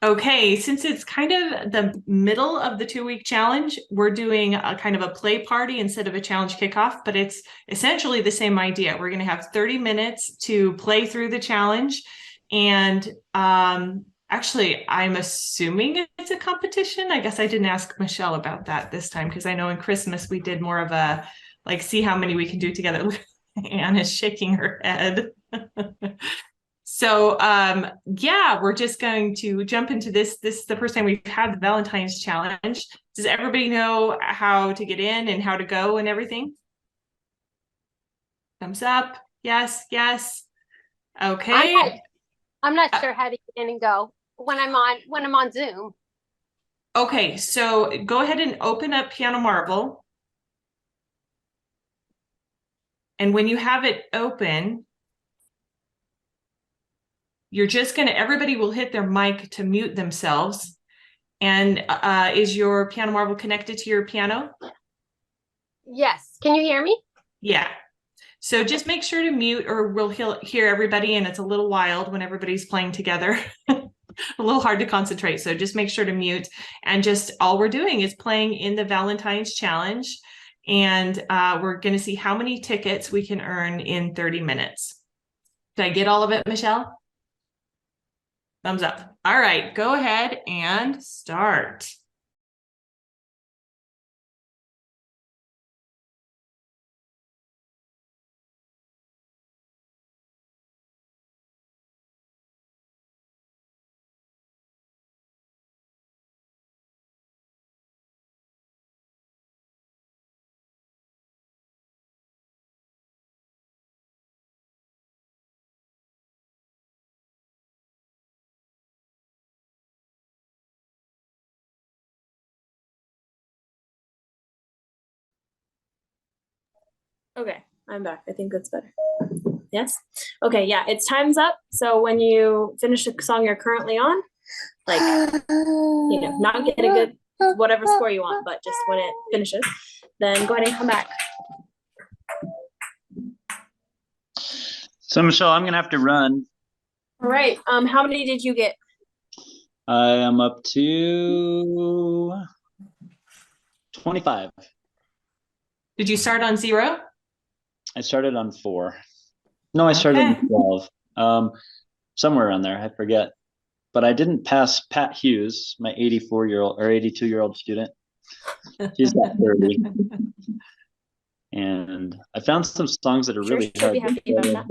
Okay, since it's kind of the middle of the 2 week challenge, we're doing a kind of a play party instead of a challenge kickoff, but it's essentially the same idea. We're going to have 30 minutes to play through the challenge. And actually, I'm assuming it's a competition. I guess I didn't ask Michelle about that this time because I know in Christmas we did more of a like see how many we can do together. Anna's shaking her head. So yeah, we're just going to jump into this. This is the first time we've had the Valentine's challenge. Does everybody know how to get in and how to go and everything? Thumbs up. Yes, yes. I'm not, Okay. I'm not Uh, sure how to get in and go when I'm on Zoom. okay, so go ahead and open up Piano Marble. And when you have it open, you're just gonna, everybody will hit their mic to mute themselves. And is your Piano Marble connected to your piano? Yes. Can you hear me? Yeah. So just make sure to mute or we'll hear everybody and it's a little wild when everybody's playing together. A little hard to concentrate. So just make sure to mute and just all we're doing is playing in the Valentine's challenge. And we're going to see how many tickets we can earn in 30 minutes. Did I get all of it, Michelle? Thumbs up. All right, go ahead and start. Okay, I'm back. I think that's better. Yes? Okay, yeah, it's time's up. So when you finish the song you're currently on, like, not get a good whatever score you want, but just when it finishes, then go ahead and come back. So Michelle, I'm gonna have to run. All right. How many did you get? I am up to 25. Did you start on 0? I started on 4. No, I started on 12. Somewhere around there, I forget. But I didn't pass Pat Hughes, my 84-year-old or 82-year-old student. She's got 30. And I found some songs that are really She'll hard be happy about that.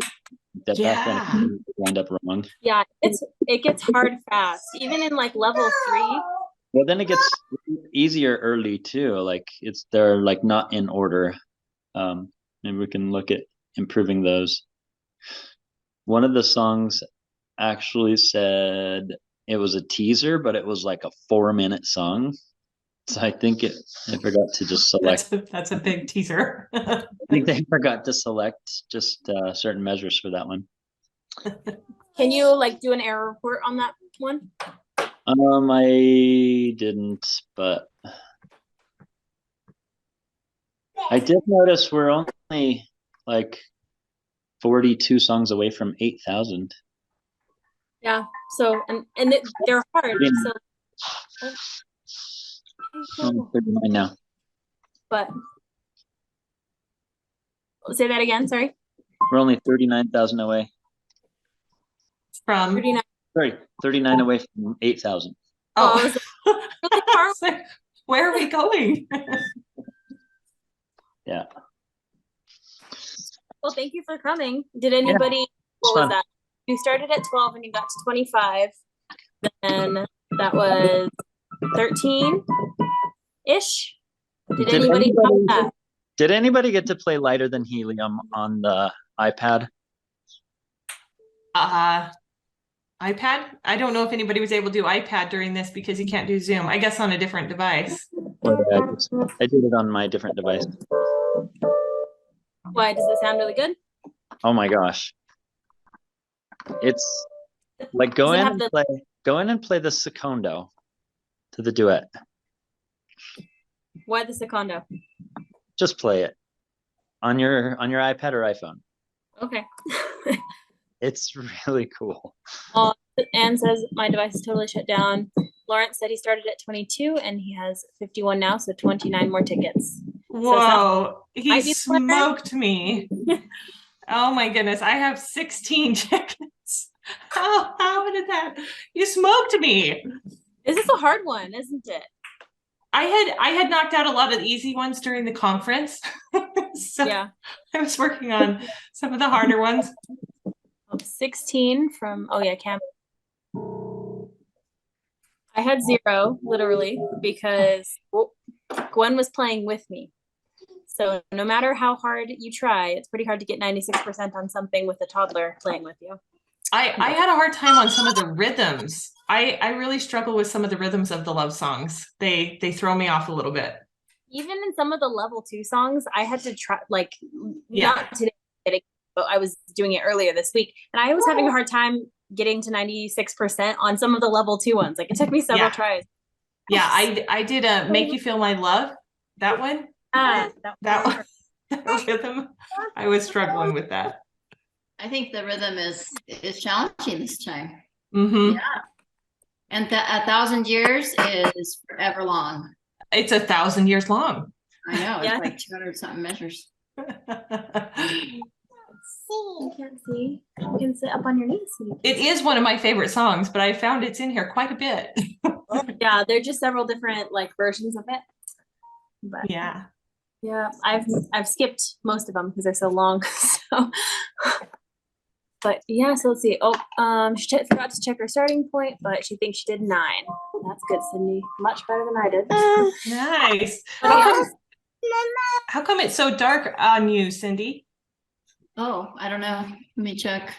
that back then I lined up wrong. Yeah, it gets hard fast, even in like level 3. Well, then it gets easier early too. Like they're like not in order. Maybe we can look at improving those. One of the songs actually said it was a teaser, but it was like a 4-minute song. So I think I forgot to just select. That's a big teaser. I think they forgot to select just certain measures for that one. Can you like do an error report on that one? I didn't, but I did notice we're only like 42 songs away from 8,000. Yeah. So they're hard. So 39 now. But say that again. Sorry. We're only 39,000 away. From 39. Sorry, 39 away from 8,000. Oh, really far. Where are we going? Yeah. Well, thank you for coming. Did anybody? What was that? You started at 12 and you got to 25. Then that was 13-ish. Did anybody count that? Did anybody get to play Lighter Than Helium on the iPad? iPad? I don't know if anybody was able to do iPad during this because you can't do Zoom. I guess on a different device. I did it on my different device. Why? Does it sound really good? Oh my gosh. It's like go in and play the secondo to the duet. Why the secondo? Just play it on your iPad or iPhone. Okay. It's really cool. Does Anne says my device is totally shut down. Lawrence said he started at 22 and he has 51 now, so 29 more tickets. Whoa, he might be smoked me. Oh my goodness, I have 16 tickets. How did that? You smoked me. This is a hard one, isn't it? I had knocked out a lot of the easy ones during the conference. So Yeah. I was working on some of the harder ones. 16 from, oh yeah, Cam. I had 0, literally, because Gwen was playing with me. So no matter how hard you try, it's pretty hard to get 96% on something with a toddler playing with you. I had a hard time on some of the rhythms. I really struggle with some of the rhythms of the love songs. They throw me off a little bit. Even in some of the level 2 songs, I had to try, like, Yeah. not today, but I was doing it earlier this week, and I was having a hard time getting to 96% on some of the level 2 ones. Like, it took me several tries. Yeah, I did a Make You Feel My Love. That one. That one. Rhythm. I was struggling with that. I think the rhythm is challenging this time. Mm-hmm. Yeah. And 1,000 years is forever long. It's 1,000 years long. I know, it's Yeah. like 200 something measures. You can't see. You can sit up on your knees. It is one of my favorite songs, but I found it's in here quite a bit. Yeah, there are just several different like versions of it. But Yeah. yeah, I've skipped most of them because they're so long. So, but yeah, so let's see. Oh, she forgot to check her starting point, but she thinks she did 9. That's good, Cindy. Much better than I did. Nice. But yeah, How come it's so dark on you, Cindy? Oh, I don't know. Let me check.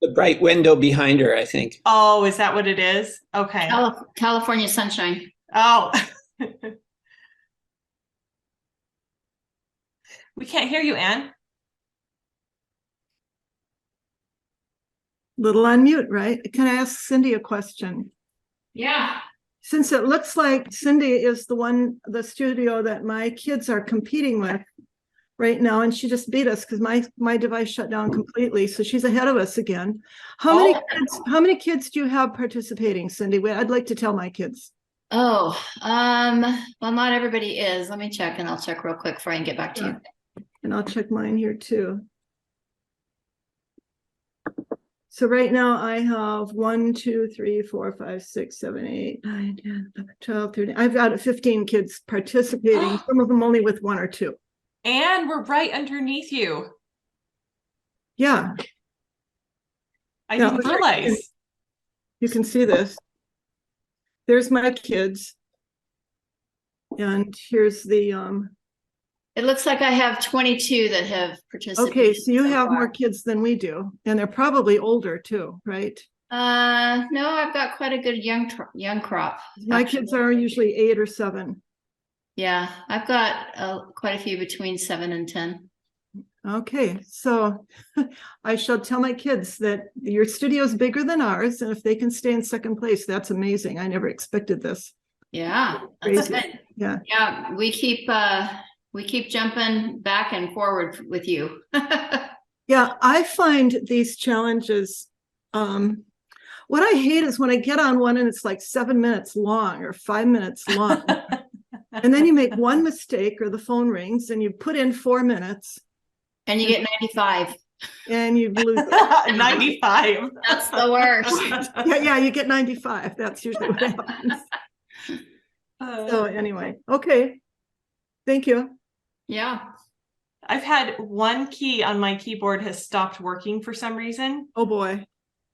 The bright window behind her, I think. Oh, is that what it is? Okay. California sunshine. Oh. We can't hear you, Anne. Little on mute, right? Can I ask Cindy a question? Yeah. Since it looks like Cindy is the studio that my kids are competing with right now, and she just beat us because my device shut down completely. So she's ahead of us again. How many kids do you have participating, Cindy? I'd like to tell my kids. Oh, well, not everybody is. Let me check, and I'll check real quick before I can get back to you. And I'll check mine here too. So right now I have 1, 2, 3, 4, 5, 6, 7, 8, 9, 10, 11, 12, 13. I've got 15 kids participating, some of them only with 1 or 2. And we're right underneath you. Yeah. I didn't realize. You can see this. There's my kids. And here's the It looks like I have 22 that have participated. okay, so you have far. more kids than we do, and they're probably older too, right? No, I've got quite a good young crop. My actually. kids are usually 8 or 7. Yeah, I've got quite a few between 7 and 10. Okay, so I shall tell my kids that your studio is bigger than ours, and if they can stay in second place, that's amazing. I never expected this. Yeah, that's Crazy. good. Yeah. Yeah, we keep jumping back and forward with you. Yeah, I find these challenges, what I hate is when I get on one and it's like 7 minutes long or 5 minutes long. And then you make one mistake or the phone rings and you put in 4 minutes. And you get 95. And you lose 95. That's the worst. Yeah, you get 95. That's usually what happens. So anyway, okay. Thank you. Yeah. I've had one key on my keyboard has stopped working for some reason. Oh boy.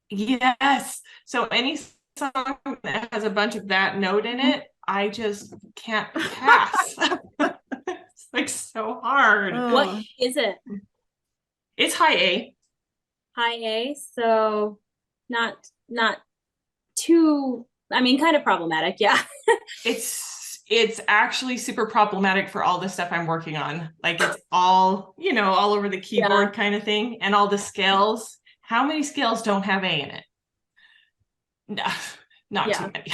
Yes. So any song that has a bunch of that note in it, I just can't pass. It's like so hard. Oh. what is it? It's high A. High A, so not too. I mean, kind of problematic. Yeah. It's actually super problematic for all the stuff I'm working on. Like it's all, all over the keyboard kind of thing, and all the scales. How many scales don't have A in it? No, not too many.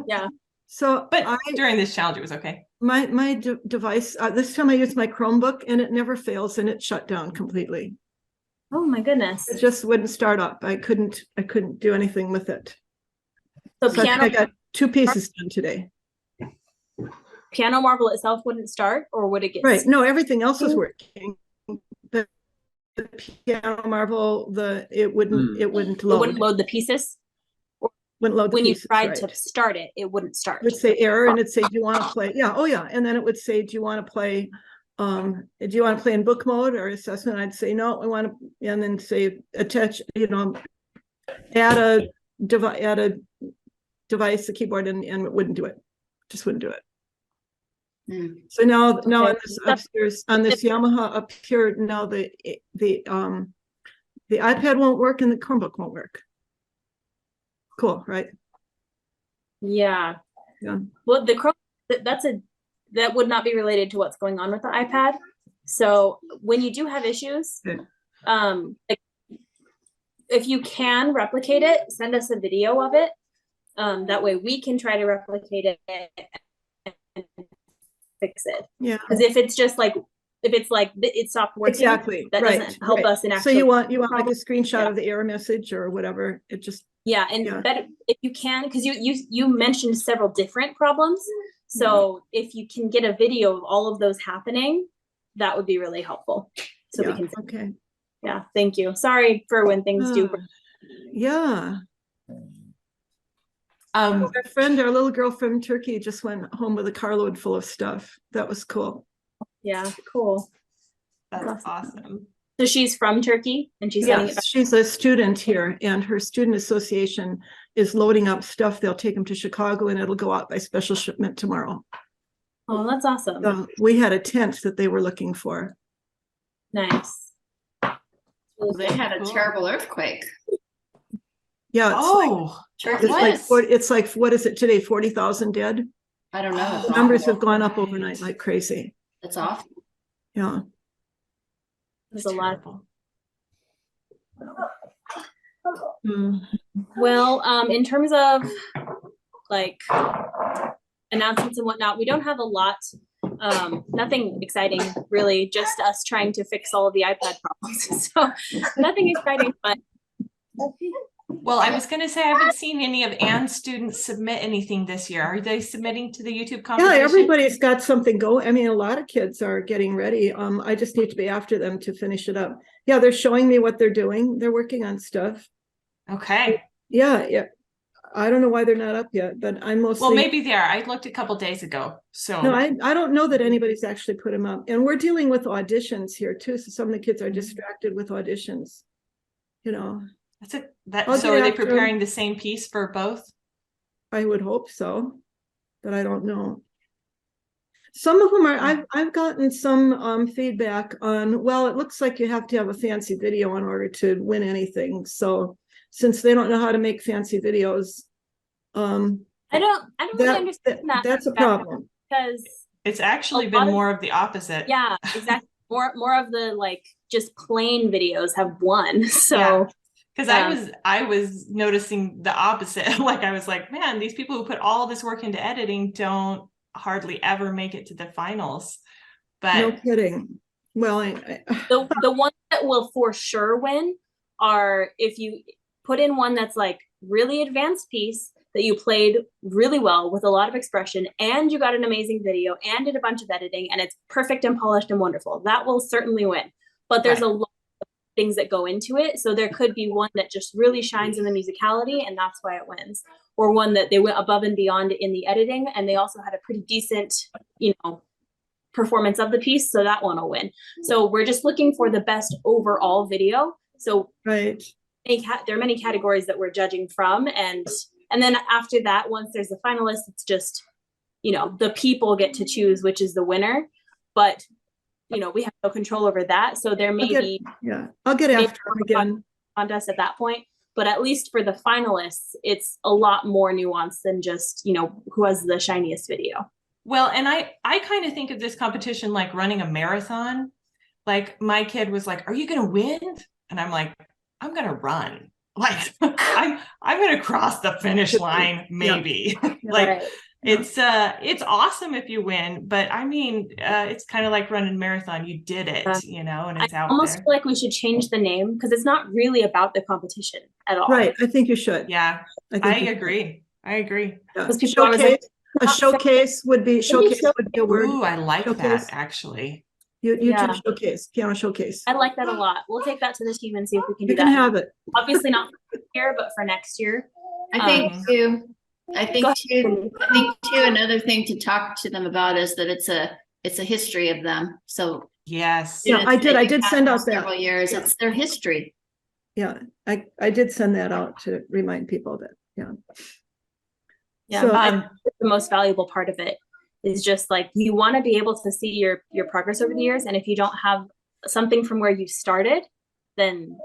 Yeah. So But during this challenge, it was okay. my device, this time I used my Chromebook and it never fails and it shut down completely. Oh my goodness. It just wouldn't start up. I couldn't do anything with it. So So I think I piano got 2 pieces done today. Marble itself wouldn't start, or would it get Right. No, everything else was working. The, the piano marble, it wouldn't It wouldn't load. load the pieces? Wouldn't load the When you pieces, tried right. to start it, it wouldn't start. It would say error, and it'd say, do you want to play? Yeah, oh yeah. And then it would say, do you want to play do you want to play in book mode or assessment? I'd say no, I want to, and then say attach, add a device, a keyboard, and it wouldn't do it. Just wouldn't do it. So now on this upstairs, on this Yamaha up here, now the iPad won't work and the Chromebook won't work. Cool, right? Yeah. Well, the Chrome, that would not be related to what's going on with the iPad. So when you do have issues, like, if you can replicate it, send us a video of it. That way we can try to replicate it and fix it. Yeah. Because if it's like it stopped working, exactly, that doesn't help us in actually. So you want like a screenshot of the error message or whatever. It just that if you can, because you mentioned several different problems. So if you can get a video of all of those happening, that would be really helpful. So we can. Okay. Yeah. Thank you. Sorry for when things do. Yeah. Our little girl from Turkey just went home with a carload full of stuff. That was cool. Yeah, cool. That's awesome. So she's from Turkey and she's sending it back. She's a student here, and her student association is loading up stuff. They'll take them to Chicago and it'll go out by special shipment tomorrow. Oh, that's awesome. So we had a tent that they were looking for. Nice. Well, they had a terrible earthquake. Yeah. It's like what is it today? 40,000 dead. I don't know. The numbers have gone up overnight like crazy. That's awful. Yeah. There's a lot. Well, in terms of like announcements and whatnot, we don't have a lot. Nothing exciting, really, just us trying to fix all of the iPad problems. So nothing exciting, but. Well, I was going to say, I haven't seen any of Anne's students submit anything this year. Are they submitting to the YouTube competition? Yeah, everybody's got something going. I mean, a lot of kids are getting ready. I just need to be after them to finish it up. Yeah, they're showing me what they're doing. They're working on stuff. Okay. Yeah. I don't know why they're not up yet, but I'm mostly. Well, maybe they are. I looked a couple days ago. So no, I don't know that anybody's actually put them up. And we're dealing with auditions here too. So some of the kids are distracted with auditions. So are they preparing the same piece for both? I would hope so, but I don't know. Some of them are, I've gotten some feedback on, well, it looks like you have to have a fancy video in order to win anything. So since they don't know how to make fancy videos, I don't really understand that. That's a problem. Because it's actually been more of the opposite. Yeah, exactly. More of the like just plain videos have won. So because I was noticing the opposite. Like I was like, man, these people who put all this work into editing don't hardly ever make it to the finals. But no kidding. Well, the ones that will for sure win are if you put in one that's like really advanced piece that you played really well with a lot of expression, and you got an amazing video and did a bunch of editing, and it's perfect and polished and wonderful. That will certainly win. But there's a lot of things that go into it. So there could be one that just really shines in the musicality, and that's why it wins. Or one that they went above and beyond in the editing, and they also had a pretty decent, performance of the piece. So that one will win. So we're just looking for the best overall video. So right. There are many categories that we're judging from, and then after that, once there's a finalist, it's just, the people get to choose which is the winner, but we have no control over that. So there may be, I'll get after them again contest at that point, but at least for the finalists, it's a lot more nuanced than just, who has the shiniest video. Well, and I kind of think of this competition like running a marathon. Like my kid was like, "Are you going to win?" And I'm like, "I'm going to run. Like I'm going to cross the finish line, maybe." Like it's awesome if you win, but I mean, it's kind of like running a marathon. You did it, and it's out there. I almost feel like we should change the name because it's not really about the competition at all. Right. I think you should. Yeah, I agree. I agree. Yeah. Those people always like, A showcase would be a word. Ooh, I like Showcase. that actually. Yeah. YouTube showcase, piano showcase. I like that a lot. We'll take that to the team and see if we can You do can that. have it. Obviously not for this year, but for next year. I think too, I think Go too, another thing to talk to them about is that it's a history of them. So Yes. Yeah, I did. I did send out that. several years. Yeah. It's their history. Yeah, I did send that out to remind people that, yeah. Yeah, So, I think the most valuable part of it is just like you want to be able to see your progress over the years, and if you don't have something from where you started, then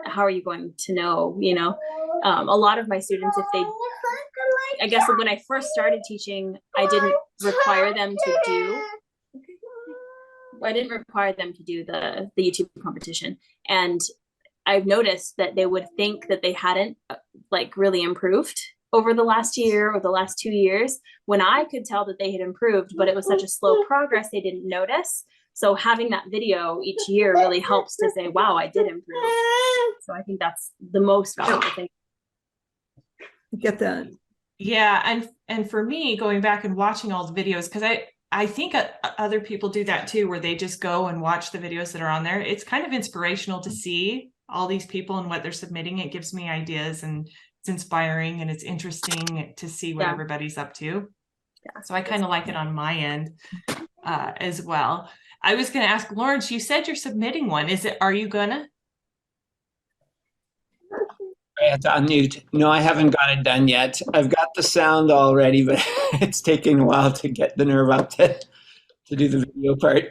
how are you going to know? You know, a lot of my students, if they, I guess when I first started teaching, I didn't require them to do. I didn't require them to do the YouTube competition, and I've noticed that they would think that they hadn't like really improved over the last year or the last 2 years, when I could tell that they had improved, but it was such a slow progress they didn't notice. So having that video each year really helps to say, wow, I did improve. So I think that's the most valuable thing. get that. Yeah, and for me, going back and watching all the videos, because I think other people do that too, where they just go and watch the videos that are on there. It's kind of inspirational to see all these people and what they're submitting. It gives me ideas, and it's inspiring, and it's interesting to see what everybody's up to. Yeah. So I kind of like it on my end as well. I was going to ask Lawrence, you said you're submitting one. Are you gonna? I had to unmute. No, I haven't got it done yet. I've got the sound already, but it's taking a while to get the nerve up to do the video part.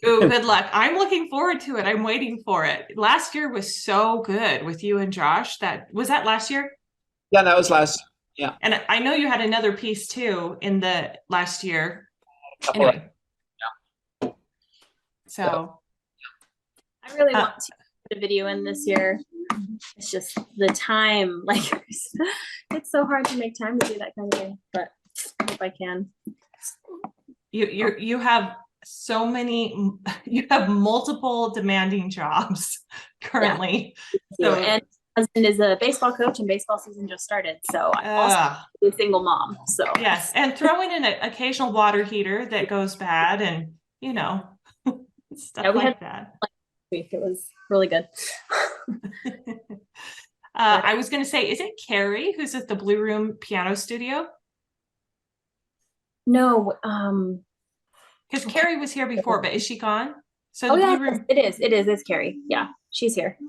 Oh, good luck. I'm looking forward to it. I'm waiting for it. Last year was so good with you and Josh. Was that last year? Yeah, that was last. Yeah. And I know you had another piece too in the last year. Anyway. Yeah. So. I really want to put a video in this year. It's just the time, like it's so hard to make time to do that kind of thing, but I hope I can. You have so many, you have multiple demanding jobs currently. Yeah. So, and my husband is a baseball coach, and baseball season just started, so I'm also a single mom. So yes, and throwing in an occasional water heater that goes bad, and you know, stuff like that. Week. It was really good. I was going to say, is it Carrie who's at the Blue Room Piano Studio? No, because Carrie was here before, but is she gone? So oh, the yeah, Blue Room. It's Carrie. Yeah, she's here.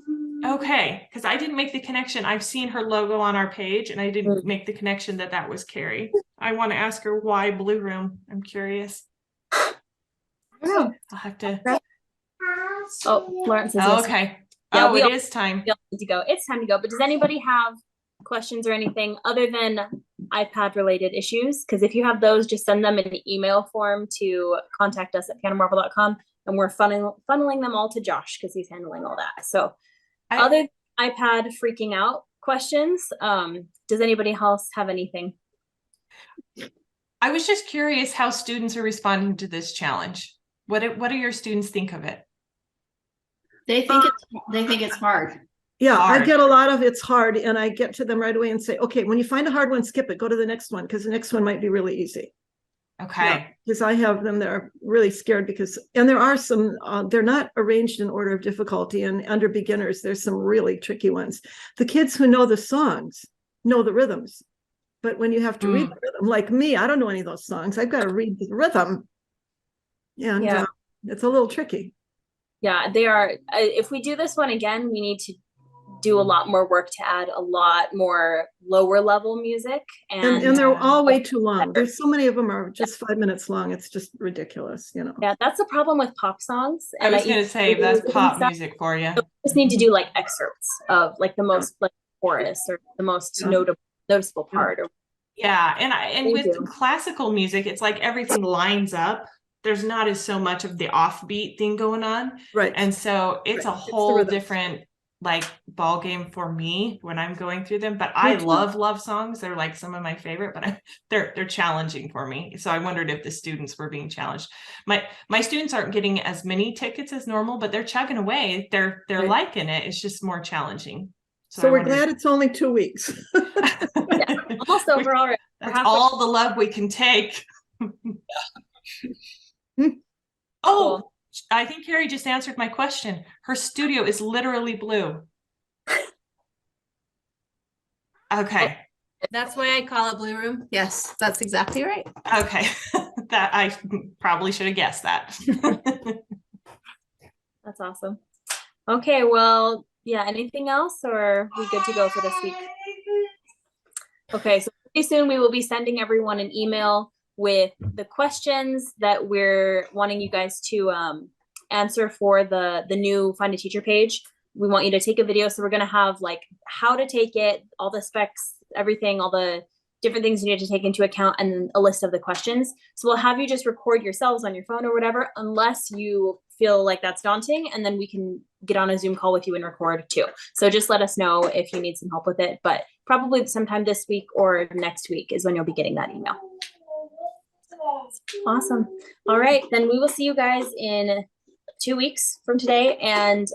Okay, because I didn't make the connection. I've seen her logo on our page, and I didn't make the connection that was Carrie. I want to ask her why Blue Room. I'm curious. I don't know. I'll have to. Oh, Lawrence is okay. Yeah, it is time. Need to go. It's time to go. But does anybody have questions or anything other than iPad related issues? Because if you have those, just send them in an email form to contact us at pianomarvel.com, and we're funneling them all to Josh because he's handling all that. So other than iPad freaking out questions, does anybody else have anything? I was just curious how students are responding to this challenge. What do your students think of it? They think it's hard. Yeah, hard. I get a lot of it's hard, and I get to them right away and say, okay, when you find a hard one, skip it, go to the next one, because the next one might be really easy. Okay. Because I have them that are really scared and there are some, they're not arranged in order of difficulty, and under beginners, there's some really tricky ones. The kids who know the songs know the rhythms, but when you have to read the rhythm, like me, I don't know any of those songs. I've got to read the rhythm, and it's a little tricky. Yeah, they are. If we do this one again, we need to do a lot more work to add a lot more lower level music. And they're all way too long. There's so many of them are just 5 minutes long. It's just ridiculous, you know. Yeah, that's the problem with pop songs. I was going to say, that's pop music for you. So we just need to do like excerpts of like the most like chorus or the most noticeable part. Yeah, and with classical music, it's like everything lines up. There's not so much of the offbeat thing going on. Right. And so it's a whole different like ball game for me when I'm going through them. But I love songs. They're like some of my favorite, but they're challenging for me. So I wondered if the students were being challenged. My students aren't getting as many tickets as normal, but they're chugging away. They're liking it. It's just more challenging. So I we're wondered- glad it's only 2 weeks. Almost over already. We're That's halfway. all the love we can take. Hmm. Oh, Cool. I think Carrie just answered my question. Her studio is literally blue. Okay. That's why I call it Blue Room. Yes, that's exactly right. Okay. That I probably should have guessed that. That's awesome. Okay, well, yeah, anything else or are we good to go for this week? Okay, so pretty soon we will be sending everyone an email with the questions that we're wanting you guys to answer for the new Find a Teacher page. We want you to take a video, so we're gonna have like how to take it, all the specs, everything, all the different things you need to take into account, and then a list of the questions. So we'll have you just record yourselves on your phone or whatever, unless you feel like that's daunting, and then we can get on a Zoom call with you and record too. So just let us know if you need some help with it, but probably sometime this week or next week is when you'll be getting that email. Awesome. All right, then we will see you guys in 2 weeks from today. And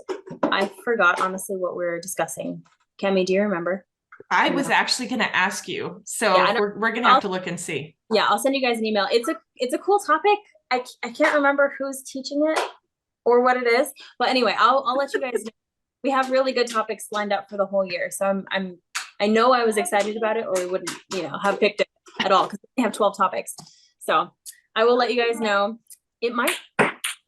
I forgot honestly what we're discussing. Cami, do you remember? I was actually going to ask you, so Yeah, I know. we're going to have to look and see. Yeah, I'll send you guys an email. It's a cool topic. I can't remember who's teaching it or what it is, but anyway, I'll let you guys know. We have really good topics lined up for the whole year, so I know I was excited about it, or we wouldn't have picked it at all, because we have 12 topics. So I will let you guys know. It might.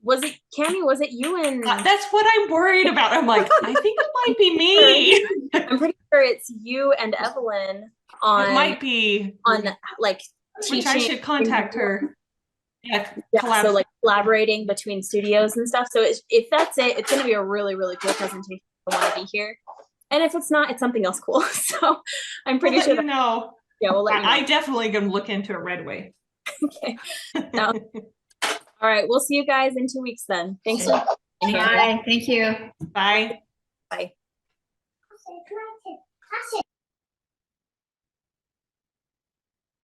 Was it Cami? Was it you and? That's what I'm worried about. I'm like, I think it might be me. I'm pretty sure it's you and Evelyn on. It might be on like which I teaching. should contact her. Yeah, Yeah, so like collaborating between studios and stuff. So if that's it, it's going to be a really, really cool presentation. I want to be here. And if it's not, it's something else cool. So I'm pretty sure. You know. Yeah, we'll let you know. I definitely gonna look into it right away. Okay. All right. We'll see you guys in 2 weeks then. Thanks. Bye. Thank you. Bye. Bye.